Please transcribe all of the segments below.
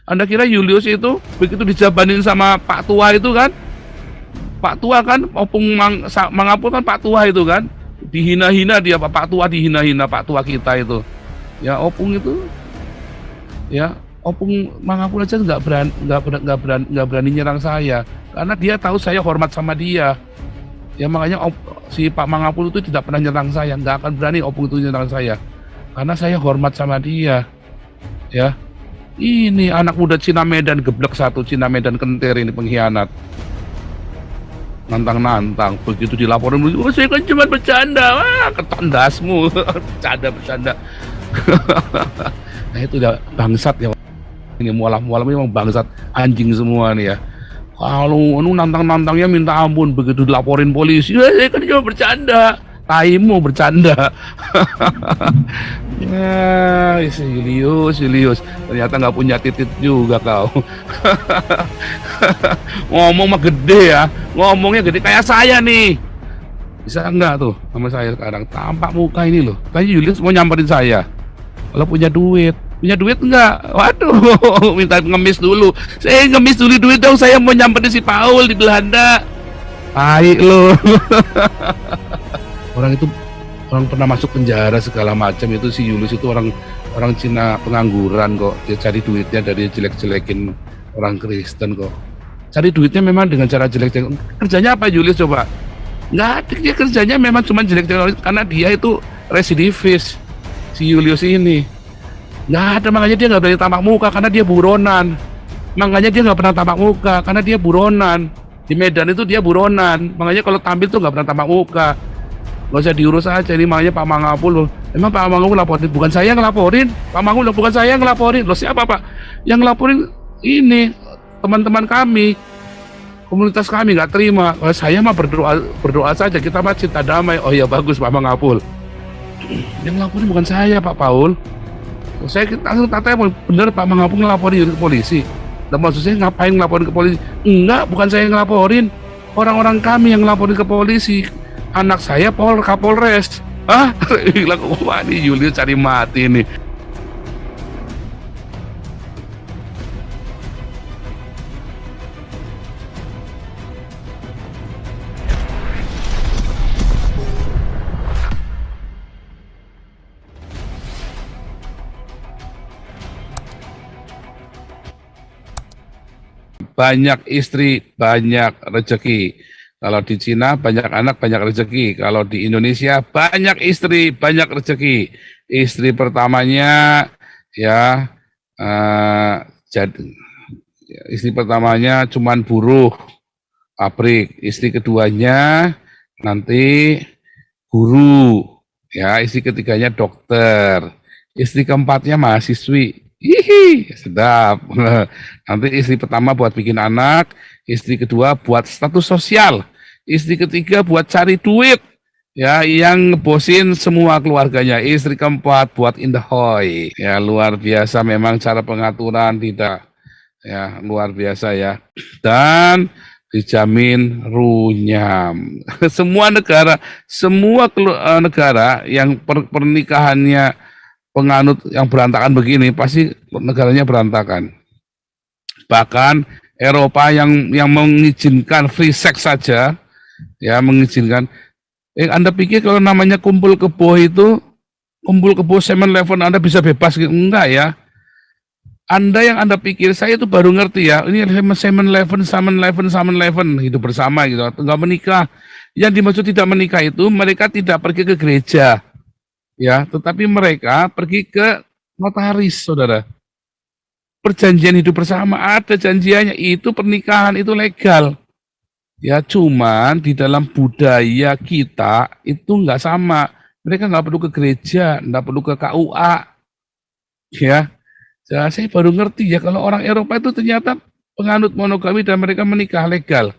Anda kira Julius itu begitu dijabanin sama Pak Tua itu kan? Pak Tua kan opung mangapul kan Pak Tua itu kan? Dihina-hina dia Pak Tua, dihina-hina Pak Tua kita itu. Ya opung itu ya opung mangapul aja nggak berani nyerang saya karena dia tahu saya hormat sama dia. Ya makanya si Pak Mangapul itu tidak pernah nyerang saya, nggak akan berani opung itu nyerang saya karena saya hormat sama dia. Ya, ini anak muda Cina Medan geblek satu, Cina Medan kentir ini pengkhianat, nantang-nantang, begitu dilaporin, oh saya kan cuma bercanda, wah ketandasmu, bercanda. Nah itu udah bangsat ya, ini mualaf-mualaf memang bangsat, anjing semua nih ya. Kalau nantang-nantangnya minta ampun, begitu dilaporin polisi, saya kan cuma bercanda, taimu bercanda. Ya, Julius, ternyata nggak punya titik juga kau. Ngomong mah gede ya, ngomongnya gede kayak saya nih. Bisa enggak tuh sama saya sekarang, tampak muka ini loh. Tadi Julius mau nyamperin saya, kalau punya duit enggak? Waduh, minta ngemis dulu. Saya ngemis dulu duit dong, saya mau nyamperin si Paul di Belanda. Baik lo. Orang itu orang pernah masuk penjara segala macam, itu si Julius itu orang Cina pengangguran kok. Dia cari duitnya dari jelek-jelekin orang Kristen kok. Cari duitnya memang dengan cara jelek-jelek. Kerjanya apa Julius coba? Nggak ada, dia kerjanya memang cuma jelek-jelek karena dia itu residivis. Si Julius ini nggak ada, makanya dia nggak berani tampak muka karena dia buronan. Makanya dia nggak pernah tampak muka karena dia buronan. Di Medan itu dia buronan, makanya kalau tampil tuh nggak pernah tampak muka. Nggak usah diurus aja ini, makanya Pak Mangapul. Emang Pak Mangapul laporin? Bukan saya yang ngelaporin. Pak Mangapul bukan saya yang ngelaporin. Loh siapa Pak? Yang ngelaporin ini teman-teman kami, komunitas kami nggak terima. Oh, saya mah berdoa saja, kita mah cinta damai. Oh ya bagus Pak Mangapul. Yang ngelaporin bukan saya Pak Paul. Saya langsung tanya, bener Pak Mangapul ngelaporin ke polisi? Dan maksud saya ngapain ngelaporin ke polisi? Enggak, bukan saya yang ngelaporin. Orang-orang kami yang ngelaporin ke polisi. Anak saya Kapolres. Hah? Gila, wah ini Julius cari mati nih. Banyak istri, banyak rezeki. Kalau di Cina banyak anak, banyak rezeki. Kalau di Indonesia banyak istri, banyak rezeki. Istri pertamanya ya istri pertamanya cuman buruh pabrik. Istri keduanya nanti guru, ya. Istri ketiganya dokter. Istri keempatnya mahasiswi. Hihi, sedap. Nanti istri pertama buat bikin anak, istri kedua buat status sosial, istri ketiga buat cari duit, ya, yang ngebosin semua keluarganya. Istri keempat buat in the hoy. Ya luar biasa memang cara pengaturan, tidak ya, luar biasa ya. Dan dijamin runyam. Semua negara yang pernikahannya penganut yang berantakan begini pasti negaranya berantakan. Bahkan Eropa yang mengizinkan free sex saja, ya mengizinkan. Anda pikir kalau namanya kumpul kebo itu, kumpul kebo 7-Eleven Anda bisa bebas? Enggak ya. Anda pikir saya itu baru ngerti ya, ini 7-Eleven hidup bersama gitu, enggak menikah. Yang dimaksud tidak menikah itu mereka tidak pergi ke gereja, ya, tetapi mereka pergi ke notaris, saudara. Perjanjian hidup bersama ada janjiannya, itu pernikahan, itu legal. Ya, cuman di dalam budaya kita itu nggak sama. Mereka nggak perlu ke gereja, nggak perlu ke KUA. Ya, saya baru ngerti ya kalau orang Eropa itu ternyata penganut monogami dan mereka menikah legal.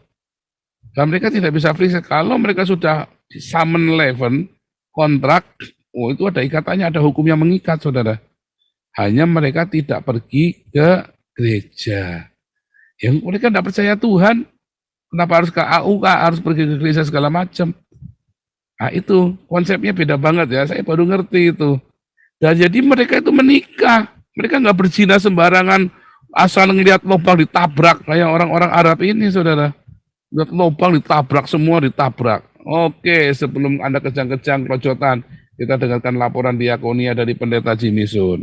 Dan mereka tidak bisa free sex. Kalau mereka sudah di 7-Eleven kontrak, oh itu ada ikatannya, ada hukum yang mengikat, saudara. Hanya mereka tidak pergi ke gereja. Yang mereka tidak percaya Tuhan, kenapa harus ke AUK, harus pergi ke gereja segala macam. Nah itu konsepnya beda banget ya, saya baru ngerti itu. Dan jadi mereka itu menikah, mereka nggak berzina sembarangan, Asal ngelihat lubang ditabrak kayak orang-orang Arab ini, saudara. Lihat lubang ditabrak, semua ditabrak. Oke, sebelum Anda kejang-kejang kerojotan, kita dengarkan laporan diakonia dari Pendeta Jimmy Sun.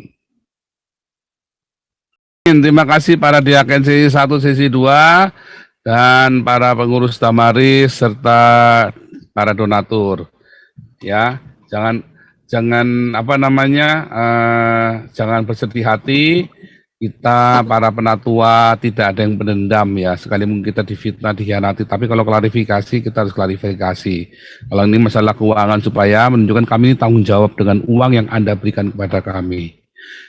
Terima kasih para diaken sesi 1, sesi 2, dan para pengurus Damaris serta para donatur. Ya, jangan apa namanya, jangan bersedih hati. Kita para penatua tidak ada yang pendendam ya, sekalipun kita difitnah, dikhianati, tapi kalau klarifikasi kita harus klarifikasi. Kalau ini masalah keuangan supaya menunjukkan kami ini tanggung jawab dengan uang yang Anda berikan kepada kami.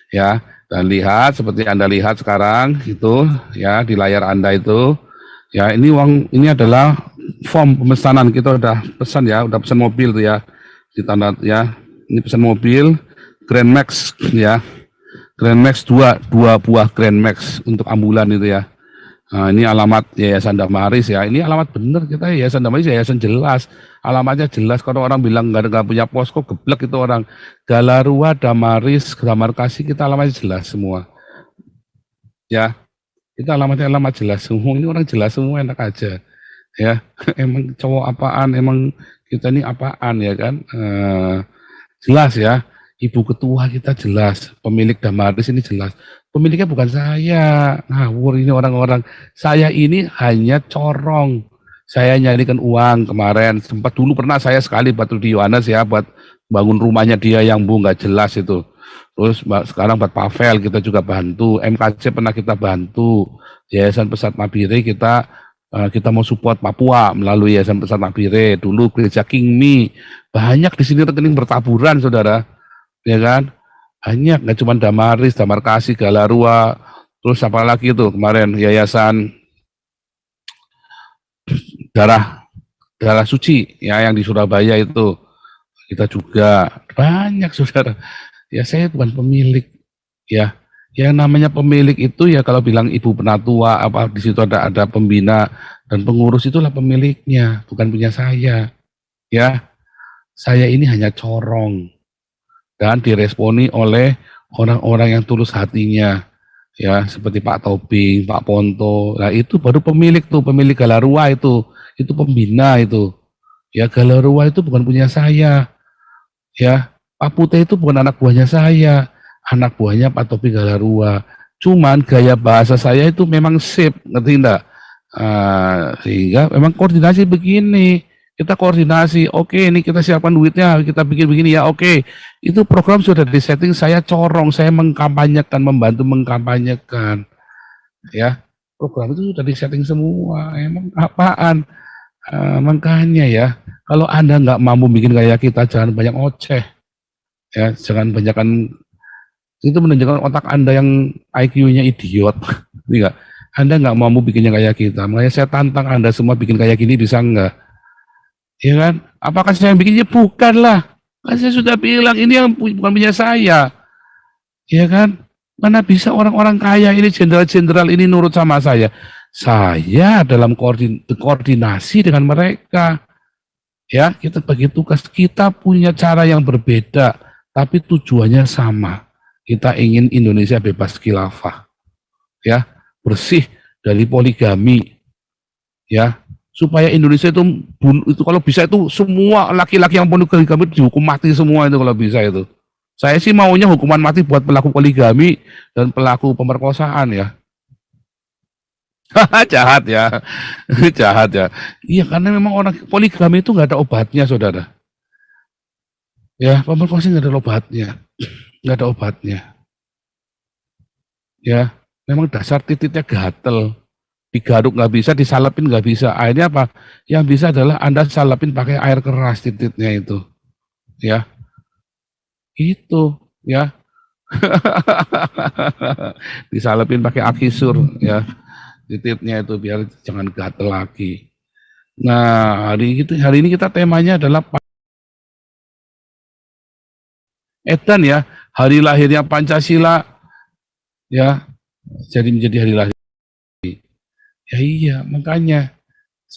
Ya, dan lihat seperti Anda lihat sekarang itu ya di layar Anda itu ya, ini uang, ini adalah form pemesanan, kita udah pesan ya, udah pesan mobil tuh ya, di tanda ya, ini pesan mobil Grand Max ya. Grand Max dua buah Grand Max untuk ambulan itu ya. Nah, ini alamat Yayasan Damaris ya. Ini alamat benar kita Yayasan Damaris, yayasan jelas. Alamatnya jelas. Kalau orang bilang nggak punya posko, geblek itu orang. Galarua Damaris Damar Kasih, kita alamatnya jelas semua. Ya, kita alamatnya alamat jelas semua. Ini orang jelas semua, enak aja. Ya, emang cowok apaan? Emang kita ini apaan ya kan? Jelas ya. Ibu ketua kita jelas, pemilik Damaris ini jelas. Pemiliknya bukan saya, ngawur ini orang-orang. Saya ini hanya corong. Saya nyarikan uang kemarin. Sempat dulu pernah saya sekali buat Rudi Yohanes ya, buat bangun rumahnya dia yang nggak jelas itu. Terus sekarang buat Pavel kita juga bantu. MKC pernah kita bantu. Yayasan Pesat Nabire kita mau support Papua melalui Yayasan Pesat Nabire. Dulu Gereja Kingmi. Banyak di sini rekening bertaburan, saudara. Ya kan, banyak, nggak cuma Damaris, Damar Kasih, Galarua, terus apa lagi itu kemarin Yayasan Darah Suci ya yang di Surabaya itu, kita juga banyak, saudara. Ya saya bukan pemilik ya, yang namanya pemilik itu ya kalau bilang ibu penatua apa di situ ada pembina dan pengurus, itulah pemiliknya, bukan punya saya ya. Saya ini hanya corong dan diresponi oleh orang-orang yang tulus hatinya ya, seperti Pak Tobing, Pak Ponto. Nah itu baru pemilik tuh, pemilik Galarua itu pembina itu ya. Galarua itu bukan punya saya ya. Pak Putih itu bukan anak buahnya saya, anak buahnya Pak Tobing Galarua. Cuman gaya bahasa saya itu memang sip, ngerti enggak? Sehingga memang koordinasi begini, kita koordinasi, oke ini kita siapkan duitnya, kita bikin begini ya, oke. Itu program sudah disetting, saya corong, saya mengkampanyekan, membantu mengkampanyekan. Ya, program itu sudah disetting semua, emang apaan? Makanya ya, kalau Anda nggak mampu bikin kayak kita, jangan banyak oceh. Ya, jangan banyakkan, itu menunjukkan otak Anda yang IQ-nya idiot. Enggak, Anda nggak mampu bikinnya kayak kita, makanya saya tantang Anda semua bikin kayak gini, bisa nggak? Ya kan? Apakah saya yang bikinnya? Bukan lah. Kan saya sudah bilang ini yang bukan punya saya. Ya kan? Mana bisa orang-orang kaya ini, jenderal-jenderal ini nurut sama saya. Saya dalam koordinasi dengan mereka. Ya, kita bagi tugas, kita punya cara yang berbeda, tapi tujuannya sama. Kita ingin Indonesia bebas khilafah. Ya, bersih dari poligami. Ya, supaya Indonesia itu kalau bisa itu semua laki-laki yang poligami dihukum mati semua itu kalau bisa itu. Saya sih maunya hukuman mati buat pelaku poligami dan pelaku pemerkosaan ya. Jahat ya, jahat ya. Iya karena memang orang poligami itu nggak ada obatnya, saudara. Ya pemerkosaan nggak ada obatnya, nggak ada obatnya. Ya memang dasar titiknya gatel. Digaruk nggak bisa, disalapin nggak bisa. Akhirnya apa? Yang bisa adalah Anda salapin pakai air keras titiknya itu. Ya. Itu, ya. Disalapin pakai akisur ya. Titiknya itu biar jangan gatel lagi. Nah, hari ini kita temanya adalah Edan ya, hari lahirnya Pancasila ya. Jadi menjadi hari lahir. Ya iya, makanya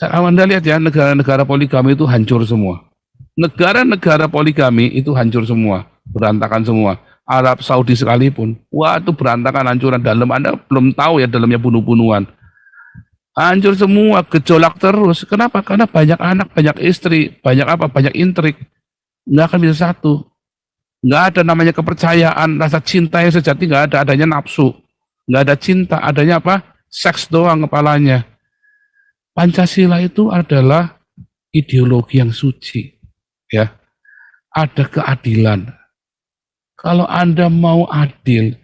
Anda lihat ya, negara-negara poligami itu hancur semua. Negara-negara poligami itu hancur semua, berantakan semua. Arab Saudi sekalipun. Wah, itu berantakan, hancuran dalam. Anda belum tahu ya dalamnya bunuh-bunuhan. Hancur semua, gejolak terus. Kenapa? Karena banyak anak, banyak istri, banyak apa? Banyak intrik. Nggak akan bisa satu. Nggak ada namanya kepercayaan, rasa cinta yang sejati nggak ada, adanya nafsu. Nggak ada cinta, adanya apa? Seks doang kepalanya. Pancasila itu adalah ideologi yang suci. Ya, ada keadilan. Kalau Anda mau adil,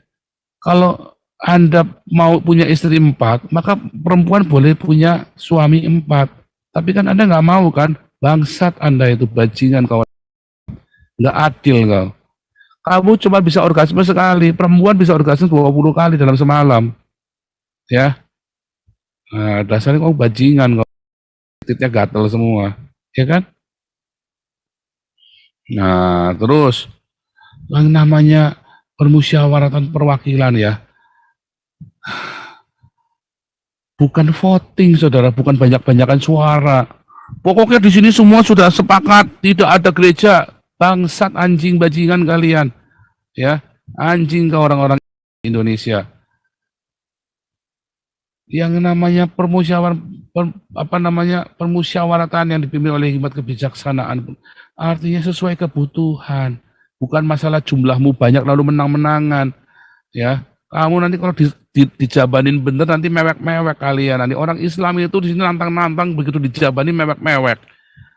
kalau Anda mau punya istri 4, maka perempuan boleh punya suami 4. Tapi kan Anda nggak mau kan? Bangsat Anda itu, bajingan kawan. Nggak adil kau. Kamu cuma bisa orgasme sekali, perempuan bisa orgasme 20 kali dalam semalam. Ya, nah, dasarnya kau bajingan, kau titiknya gatel semua. Ya kan? Nah, terus yang namanya permusyawaratan perwakilan ya, bukan voting saudara, bukan banyak-banyakan suara. Pokoknya di sini semua sudah sepakat, tidak ada gereja. Bangsat, anjing, bajingan kalian. Ya, anjing ke orang-orang Indonesia. Yang namanya permusyawaratan yang dipimpin oleh hikmat kebijaksanaan, artinya sesuai kebutuhan, bukan masalah jumlahmu banyak lalu menang-menangan. Ya, kamu nanti kalau dijabanin bener nanti mewek-mewek kalian. Nanti orang Islam itu di sini nantang-nantang, begitu dijabanin mewek-mewek.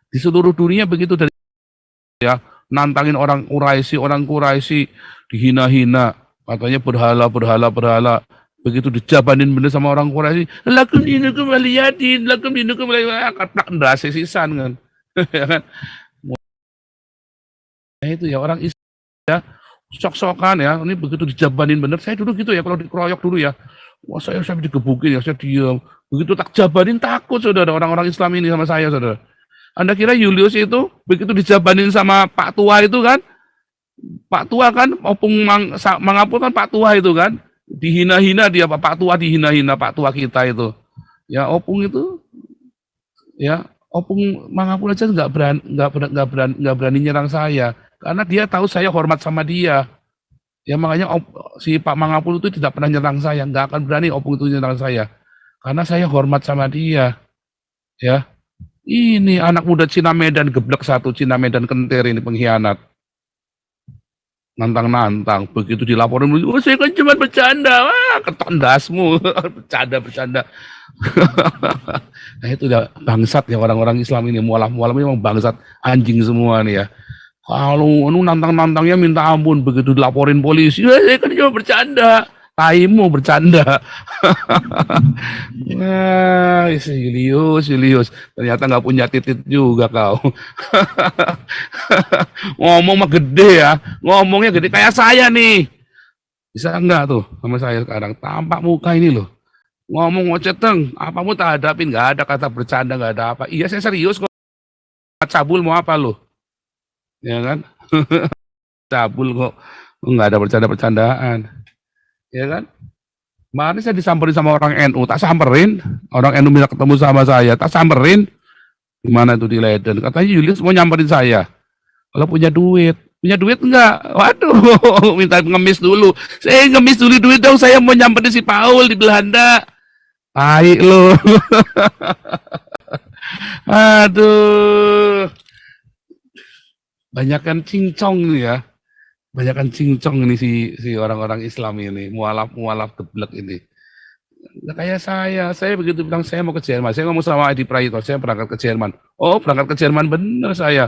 Di seluruh dunia begitu, dari ya, nantangin orang Quraisy dihina-hina, katanya berhala. Begitu dijabanin bener sama orang Quraisy, lakum dinukum waliyadin, lakum dinukum waliyadin, kata ndase sisan kan. Ya kan? Nah, itu ya orang Islam ya, sok-sokan ya, ini begitu dijabanin bener, saya dulu gitu ya, kalau dikeroyok dulu ya, wah saya digebukin ya, saya diam. Begitu tak jabanin takut saudara, orang-orang Islam ini sama saya saudara. Anda kira Julius itu begitu dijabanin sama Pak Tua itu kan, Pak Tua kan, opung mangapul kan Pak Tua itu kan, dihina-hina dia, Pak Tua dihina-hina, Pak Tua kita itu. Ya opung itu, ya opung mangapul aja nggak berani nyerang saya, karena dia tahu saya hormat sama dia. Ya makanya si Pak Mangapul itu tidak pernah nyerang saya, nggak akan berani opung itu nyerang saya, karena saya hormat sama dia. Ya, ini anak muda Cina Medan geblek satu, Cina Medan kentir ini pengkhianat. Nantang-nantang, begitu dilaporin, oh saya kan cuma bercanda, wah ketok dasmu, bercanda. Nah itu udah bangsat ya orang-orang Islam ini, mualaf-mualaf ini memang bangsat, anjing semua nih ya. Kalau nantang-nantangnya minta ampun, begitu dilaporin polisi, saya kan cuma bercanda. Taimu bercanda. Nah, Julius. Ternyata nggak punya titik juga kau. Ngomong mah gede ya. Ngomongnya gede kayak saya nih. Bisa enggak tuh sama saya sekarang? Tampak muka ini loh. Ngomong ngoceteng, apa mau tak hadapin? Nggak ada kata bercanda, nggak ada apa. Iya saya serius kok. Cabul mau apa lo? Ya kan? Cabul kok. Nggak ada bercanda-bercandaan. Ya kan? Kemarin saya disamperin sama orang NU, tak samperin. Orang NU bisa ketemu sama saya, tak samperin. Gimana itu di Leiden? Katanya Julius mau nyamperin saya. Kalau punya duit enggak? Waduh, minta ngemis dulu. Saya ngemis dulu duit dong, saya mau nyamperin si Paul di Belanda. Baik lo. Aduh. Banyakan cincong ya. Banyakan cincong ini si orang-orang Islam ini, mualaf geblek ini. Nah, kayak saya begitu bilang saya mau ke Jerman, saya ngomong sama Edi Prayitno, saya berangkat ke Jerman. Oh berangkat ke Jerman bener saya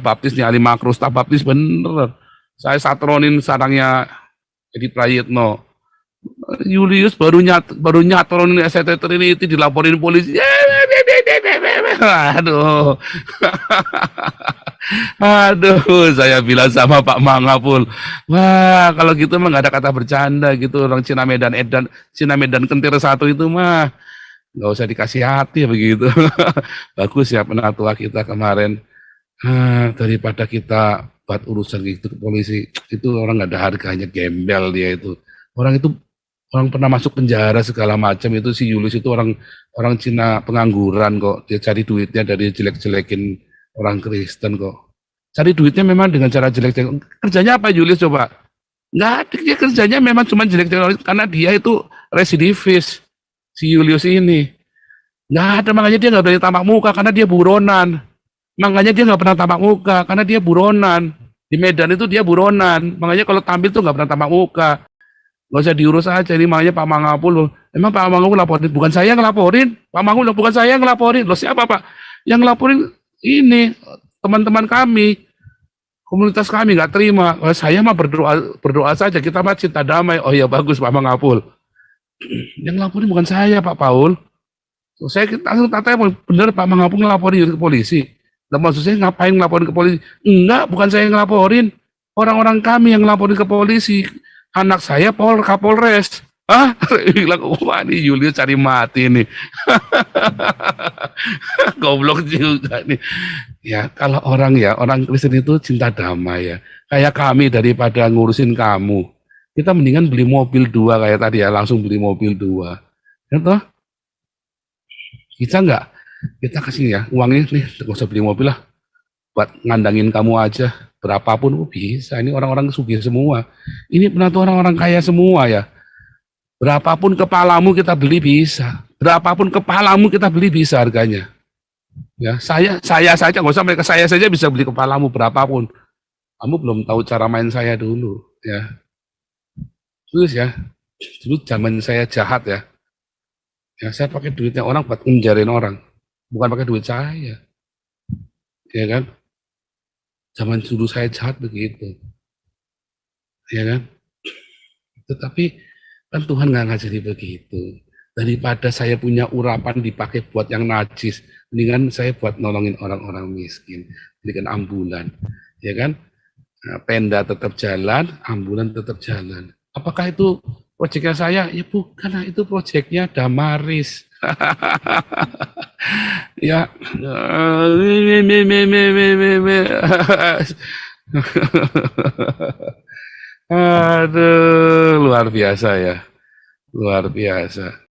baptis nih Ali Makrus, tak baptis bener. Saya satronin sarangnya Edi Prayitno. Julius baru nyatronin SCT Trinity dilaporin polisi. Aduh. Aduh, saya bilang sama Pak Mangapul, wah kalau gitu mah nggak ada kata bercanda gitu, orang Cina Medan kentir satu itu mah nggak usah dikasih hati begitu. Bagus ya penatua kita kemarin, daripada kita buat urusan gitu ke polisi, itu orang nggak ada harganya, gembel dia itu. Orang pernah masuk penjara segala macam, itu si Julius itu orang Cina pengangguran kok, dia cari duitnya dari jelek-jelekin orang Kristen kok. Cari duitnya memang dengan cara jelek-jelek. Kerjanya apa Julius coba? Nggak ada, dia kerjanya memang cuma jelek-jelek karena dia itu residivis, si Julius ini. Nggak ada, makanya dia nggak berani tamak muka karena dia buronan. Makanya dia nggak pernah tamak muka karena dia buronan. Di Medan itu dia buronan. Makanya kalau tampil tuh nggak pernah tamak muka. Nggak usah diurus aja. Ini makanya Pak Mangapul. Emang Pak Mangapul laporin? Bukan saya yang ngelaporin. Pak Mangapul bukan saya yang ngelaporin. Loh siapa Pak? Yang ngelaporin ini teman-teman kami. Komunitas kami nggak terima. Oh, saya mah berdoa berdoa saja. Kita mah cinta damai. Oh ya bagus Pak Mangapul. Yang ngelaporin bukan saya Pak Paul. So, saya langsung tanya bener Pak Mangapul ngelaporin ke polisi. Lah maksud saya ngapain ngelaporin ke polisi? Enggak, bukan saya yang ngelaporin. Orang-orang kami yang ngelaporin ke polisi. Anak saya Kapolres. Ah, bilang, wah ini Julius cari mati nih. Goblok juga nih. Ya, kalau orang Kristen itu cinta damai ya. Kayak kami daripada ngurusin kamu. Kita mendingan beli mobil 2 kayak tadi ya, langsung beli mobil 2. Ya toh? Kita enggak, kita kasih ya uangnya nih, gak usah beli mobil lah. Buat ngandangin kamu aja. Berapapun bisa. Ini orang-orang sugih semua. Ini penatu orang-orang kaya semua ya. Berapapun kepalamu kita beli bisa. Berapapun kepalamu kita beli bisa harganya. Ya, saya saja nggak usah mereka, saya saja bisa beli kepalamu berapapun. Kamu belum tahu cara main saya dulu, ya. Terus ya, dulu zaman saya jahat ya. Ya, saya pakai duitnya orang buat ngejarin orang, bukan pakai duit saya, ya kan? Zaman dulu saya jahat begitu, ya kan? Tetapi kan Tuhan nggak ngajari begitu. Daripada saya punya urapan dipakai buat yang najis, mendingan saya buat nolongin orang-orang miskin, berikan ambulan, ya kan? Nah, Penda tetap jalan, ambulan tetap jalan. Apakah itu proyeknya saya? Ya bukan, nah, itu proyeknya Damaris. Ya, aduh, luar biasa ya, luar biasa.